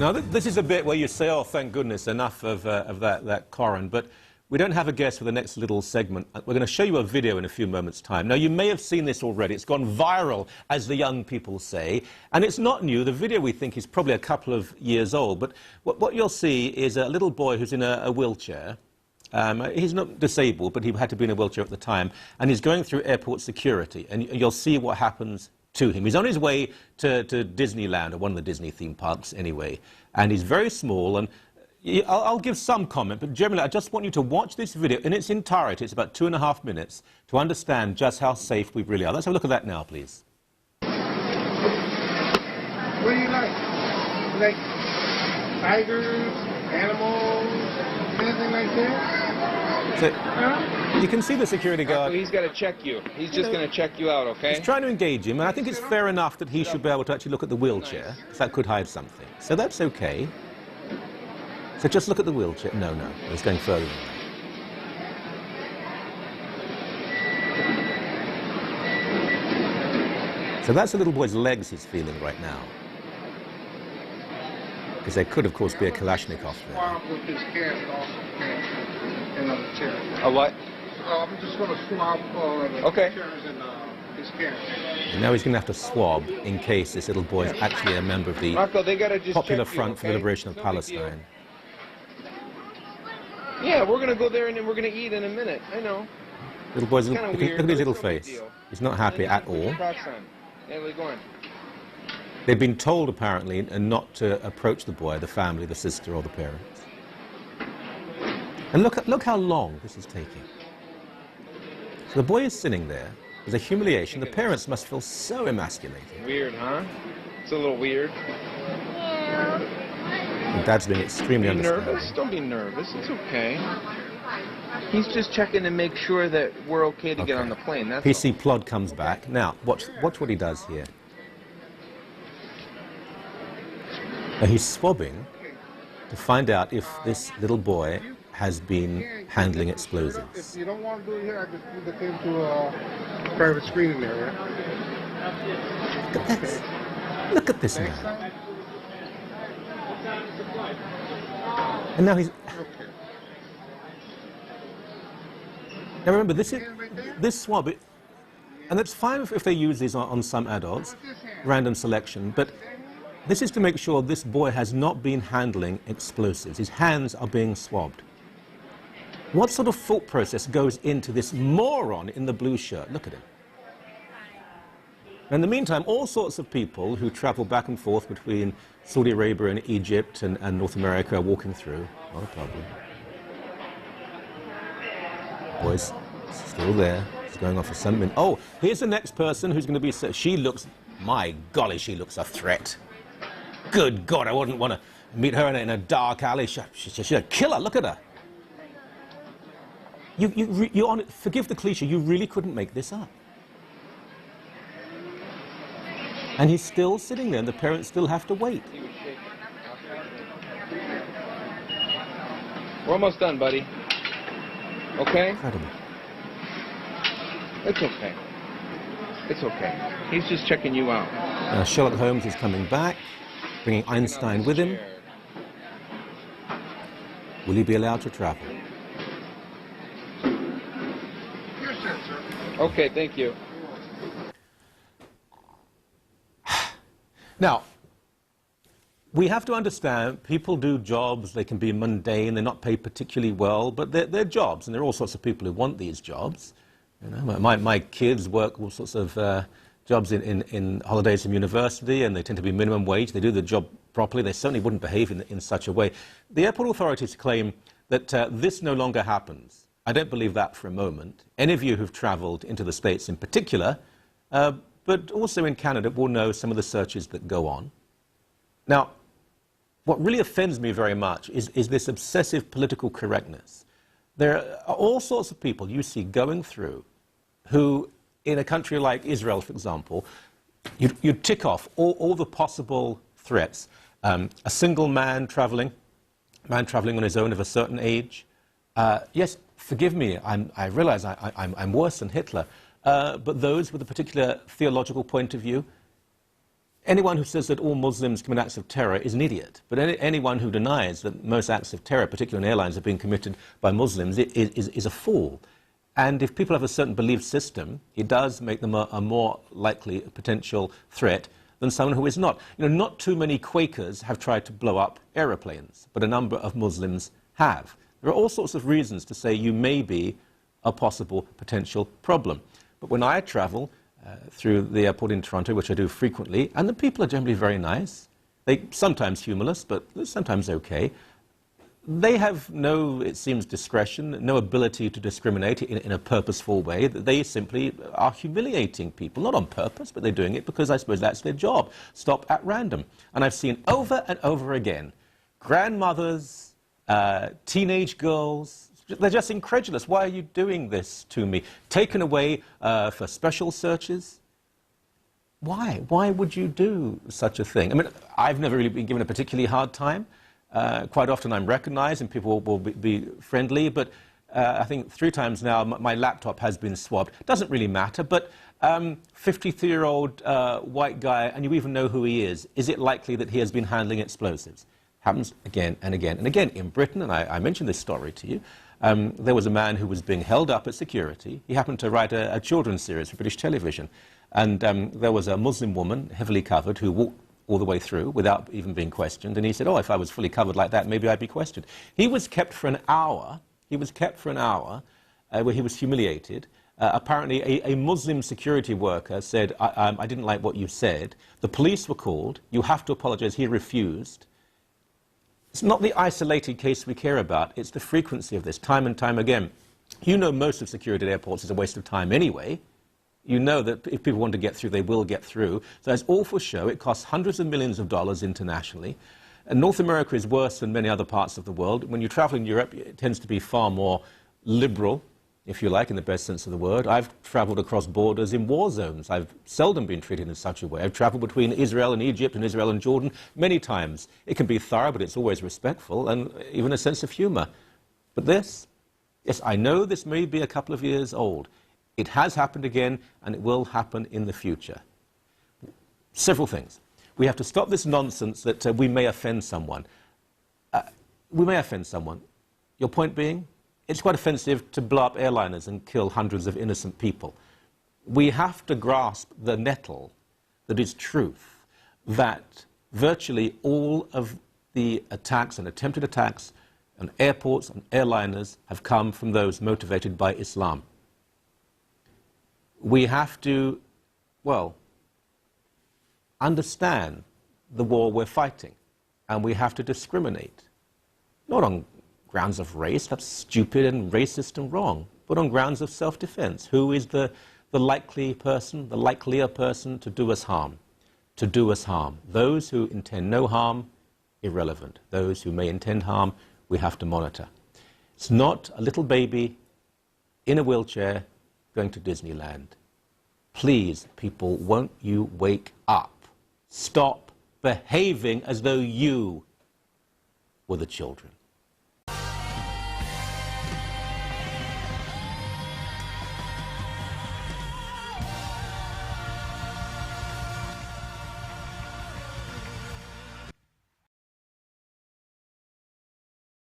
Now, this is a bit where you say, oh, thank goodness, enough of that Coren, but we don't have a guest for the next little segment. We're going to show you a video in a few moments' time. Now, you may have seen this already. It's gone viral, as the young people say, and it's not new. The video, we think, is probably a couple of years old, but what you'll see is a little boy who's in a wheelchair. He's not disabled, but he had to be in a wheelchair at the time, and he's going through airport security, and you'll see what happens to him. He's on his way to Disneyland, or one of the Disney theme parks anyway, and he's very small, and I'll give some comment, but generally I just want you to watch this video in its entirety. It's about 2.5 minutes to understand just how safe we really are. Let's have a look at that now, please. What do you like? You like tigers, animals, anything like that? So, you can see the security guard. He's got to check you. He's just going to check you out, okay? He's trying to engage him, and I think it's fair enough that he should be able to actually look at the wheelchair, because that could hide something. So that's okay. So just look at the wheelchair. No, it's going further than that. So that's the little boy's legs he's feeling right now. Because there could, of course, be a Kalashnikov there. With his cast also and on the chair. A what? I'm just going to swab the chairs and his cast. And now he's going to have to swab in case this little boy is actually a member of the Popular Front for the Liberation of Palestine. Yeah, we're going to go there and then we're going to eat in a minute. I know. Little boy's, look at his little face. He's not happy at all. Yeah, where you going? They've been told, apparently, not to approach the boy, the family, the sister, or the parents. And look how long this is taking. So the boy is sitting there. There's a humiliation. The parents must feel so emasculated. Weird, huh? It's a little weird. And Dad's being extremely understanding. Nervous? Don't be nervous. It's okay. He's just checking to make sure that we're okay to get on the plane. That's PC Plod comes back. Now, watch what he does here. Now, he's swabbing to find out if this little boy has been handling explosives. If you don't want to do it here, I just put the thing to a private screening area. Look at this. Look at this man. And now he's... Now remember, this swab, and it's fine if they use these on some adults, random selection, but this is to make sure this boy has not been handling explosives. His hands are being swabbed. What sort of thought process goes into this moron in the blue shirt? Look at him. In the meantime, all sorts of people who travel back and forth between Saudi Arabia and Egypt and North America are walking through. Not a problem. Boy's still there. He's going off for something. Oh, here's the next person who's going to be... She looks... My golly, she looks a threat. Good God, I wouldn't want to meet her in a dark alley. She's a killer. Look at her. Forgive the cliche, you really couldn't make this up. And he's still sitting there, and the parents still have to wait. We're almost done, buddy. Okay? Incredible. It's okay. It's okay. He's just checking you out. Now, Sherlock Holmes is coming back, bringing Einstein with him. Will he be allowed to travel? Okay, thank you. Now, we have to understand people do jobs, they can be mundane, they're not paid particularly well, but they're jobs, and there are all sorts of people who want these jobs. You know, my kids work all sorts of jobs in holidays from university, and they tend to be minimum wage. They do the job properly. They certainly wouldn't behave in such a way. The airport authorities claim that this no longer happens. I don't believe that for a moment. Any of you who've traveled into the States in particular, but also in Canada, will know some of the searches that go on. Now, what really offends me very much is this obsessive political correctness. There are all sorts of people you see going through who, in a country like Israel, for example, you tick off all the possible threats. A single man traveling on his own of a certain age. Yes, forgive me, I realize I'm worse than Hitler, but those with a particular theological point of view, Anyone who says that all Muslims commit acts of terror is an idiot. But anyone who denies that most acts of terror, particularly in airlines, are being committed by Muslims is a fool. And if people have a certain belief system, it does make them a more likely potential threat than someone who is not. You know, not too many Quakers have tried to blow up aeroplanes, but a number of Muslims have. There are all sorts of reasons to say you may be a possible potential problem. But when I travel through the airport in Toronto, which I do frequently, and the people are generally very nice. They're sometimes humorless, but sometimes okay. They have no, it seems, discretion, no ability to discriminate in a purposeful way. They simply are humiliating people, not on purpose, but they're doing it because I suppose that's their job. Stop at random. And I've seen over and over again, grandmothers, teenage girls, they're just incredulous. Why are you doing this to me? Taken away for special searches? Why? Why would you do such a thing? I mean, I've never really been given a particularly hard time. Quite often I'm recognized and people will be friendly, but I think 3 times now my laptop has been swabbed. Doesn't really matter, but 53-year-old white guy, and you even know who he is it likely that he has been handling explosives? Happens again and again and again. In Britain, and I mentioned this story to you, there was a man who was being held up at security. He happened to write a children's series for British television. And there was a Muslim woman, heavily covered, who walked all the way through without even being questioned. And he said, oh, if I was fully covered like that, maybe I'd be questioned. He was kept for an hour. He was kept for an hour where he was humiliated. Apparently, a Muslim security worker said, I didn't like what you said. The police were called. You have to apologize. He refused. It's not the isolated case we care about. It's the frequency of this, time and time again. You know most of security at airports is a waste of time anyway. You know that if people want to get through, they will get through. So it's all for show. It costs hundreds of millions of dollars internationally. And North America is worse than many other parts of the world. When you travel in Europe, it tends to be far more liberal, if you like, in the best sense of the word. I've traveled across borders in war zones. I've seldom been treated in such a way. I've traveled between Israel and Egypt and Israel and Jordan many times. It can be thorough, but it's always respectful and even a sense of humor. But this, yes, I know this may be a couple of years old. It has happened again, and it will happen in the future. Several things. We have to stop this nonsense that we may offend someone. We may offend someone. Your point being? It's quite offensive to blow up airliners and kill hundreds of innocent people. We have to grasp the nettle that is truth, that virtually all of the attacks and attempted attacks on airports and airliners have come from those motivated by Islam. We have to, well, understand the war we're fighting, and we have to discriminate, not on grounds of race, that's stupid and racist and wrong, but on grounds of self-defense. Who is the likely person, the likelier person to do us harm? To do us harm. Those who intend no harm, irrelevant. Those who may intend harm, we have to monitor. It's not a little baby in a wheelchair going to Disneyland. Please, people, won't you wake up? Stop behaving as though you were the children.